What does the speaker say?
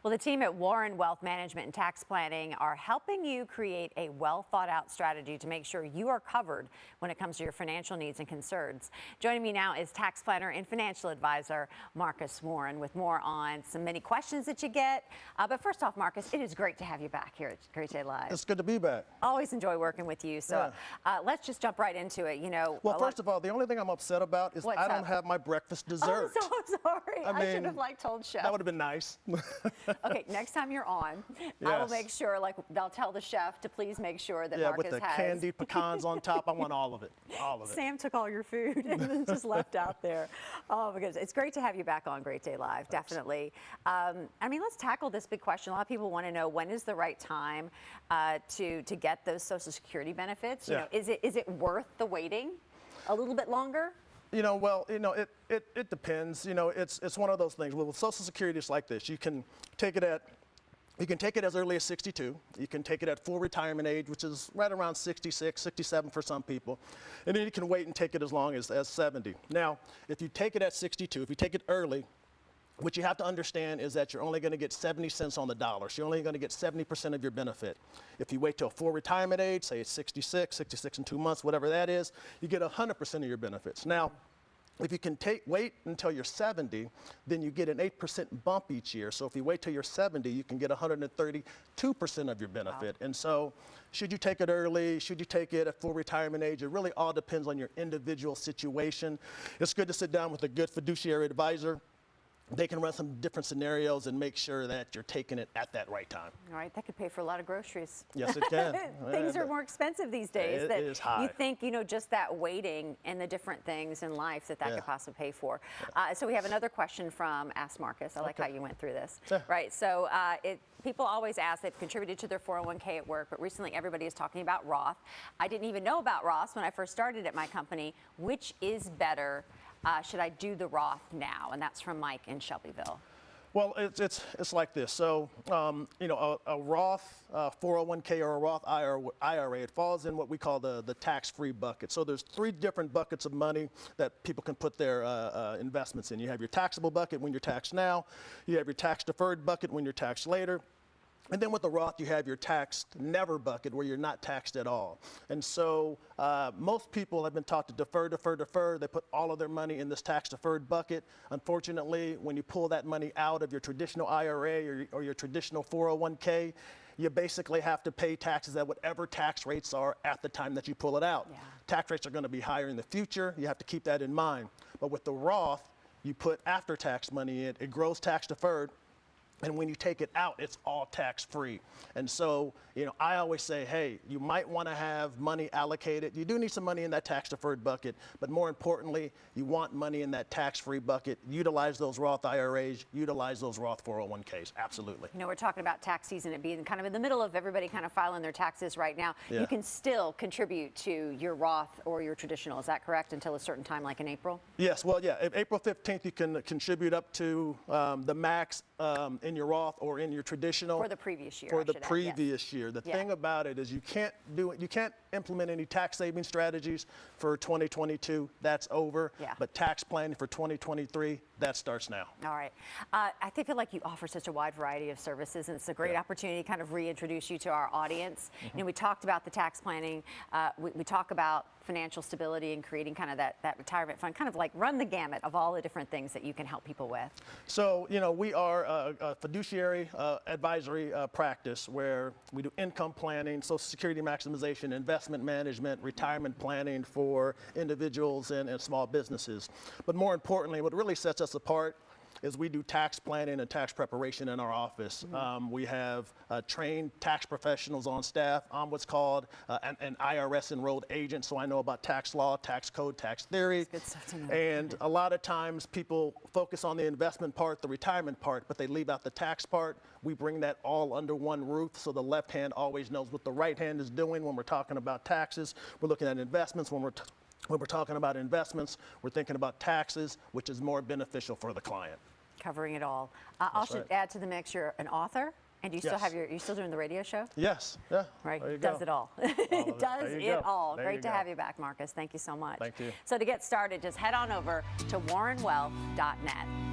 Well, the team at Warren Wealth Management and Tax Planning are helping you create a well thought out strategy to make sure you are covered when it comes to your financial needs and concerns. Joining me now is tax planner and financial advisor Marcus Warren with more on some many questions that you get. But first off, Marcus, it is great to have you back here at Great Day Live. It's good to be back. Always enjoy working with you. So let's just jump right into it. You know, well, first of all, the only thing I'm upset about is I don't have my breakfast dessert. I'm so sorry. I should have told Chef. That would have been nice. Okay, next time you're on, I will make sure, I'll tell the chef to please make sure that Marcus with the has candied pecans on top. I want all of it. All of it. Sam took all your food and then just left out there. Oh, my goodness. It's great to have you back on Great Day Live, definitely. I mean, let's tackle this big question. A lot of people want to know, when is the right time to get those Social Security benefits? You know, is it worth the waiting a little bit longer? It depends. It's one of those things. Well, with Social Security, it's like this. You can take it as early as 62. You can take it at full retirement age, which is right around 66, 67 for some people. And then you can wait and take it as long as 70. Now, if you take it at 62, if you take it early, what you have to understand is that you're only going to get 70 cents on the dollar. So you're only going to get 70% of your benefit. If you wait till full retirement age, say it's 66 and 2 months, whatever that is, you get 100% of your benefits. Now, if you can wait until you're 70, then you get an 8% bump each year. So if you wait till you're 70, you can get 132% of your benefit. Wow. And so should you take it early? Should you take it at full retirement age? It really all depends on your individual situation. It's good to sit down with a good fiduciary advisor. They can run some different scenarios and make sure that you're taking it at that right time. All right, that could pay for a lot of groceries. Yes, it can. Things are more expensive these days. It is high. You think, just that waiting and the different things in life that could possibly pay for. So we have another question from Ask Marcus. I like how you went through this. Right, so people always ask, they've contributed to their 401k at work, but recently everybody is talking about Roth. I didn't even know about Roth when I first started at my company. Which is better? Should I do the Roth now? And that's from Mike in Shelbyville. Well, it's like this. So, a Roth 401k or a Roth IRA, it falls in what we call the tax-free bucket. So there's 3 different buckets of money that people can put their investments in. You have your taxable bucket when you're taxed now. You have your tax-deferred bucket when you're taxed later. And then with the Roth, you have your taxed never bucket where you're not taxed at all. And so most people have been taught to defer. They put all of their money in this tax deferred bucket. Unfortunately, when you pull that money out of your traditional IRA or your traditional 401k, you basically have to pay taxes at whatever tax rates are at the time that you pull it out. Yeah. Tax rates are going to be higher in the future. You have to keep that in mind. But with the Roth, you put after-tax money in. It grows tax deferred. And when you take it out, it's all tax-free. And so, I always say, hey, you might want to have money allocated. You do need some money in that tax-deferred bucket, but more importantly, you want money in that tax-free bucket. Utilize those Roth IRAs, utilize those Roth 401ks, absolutely. We're talking about tax season, it being kind of in the middle of everybody kind of filing their taxes right now. Yeah. You can still contribute to your Roth or your traditional, is that correct, until a certain time, like in April? Yes, well, yeah, April 15th, you can contribute up to the max in your Roth or in your traditional. For the previous year. For the previous year. The thing about it is you can't implement any tax saving strategies for 2022. That's over. Yeah. But tax planning for 2023, that starts now. All right. I feel like you offer such a wide variety of services, and it's a great opportunity to kind of reintroduce you to our audience. Mm-hmm. We talked about the tax planning. We talk about financial stability and creating kind of that retirement fund, kind of like run the gamut of all the different things that you can help people with. So, we are a fiduciary advisory practice where we do income planning, Social Security maximization, investment management, retirement planning for individuals and small businesses. But more importantly, what really sets us apart is we do tax planning and tax preparation in our office. Mm-hmm. We have trained tax professionals on staff. I'm what's called an IRS enrolled agent, so I know about tax law, tax code, tax theory. That's good stuff to know. And a lot of times people focus on the investment part, the retirement part, but they leave out the tax part. We bring that all under one roof, so the left hand always knows what the right hand is doing when we're talking about taxes. We're looking at investments. When we're talking about investments, we're thinking about taxes, which is more beneficial for the client. Covering it all. I should add to the mix, you're an author, and you still have you still doing the radio show? Yes, yeah. Right, does it all. Does it all. Great to have you back, Marcus. Thank you so much. Thank you. So to get started, just head on over to warrenwealth.net.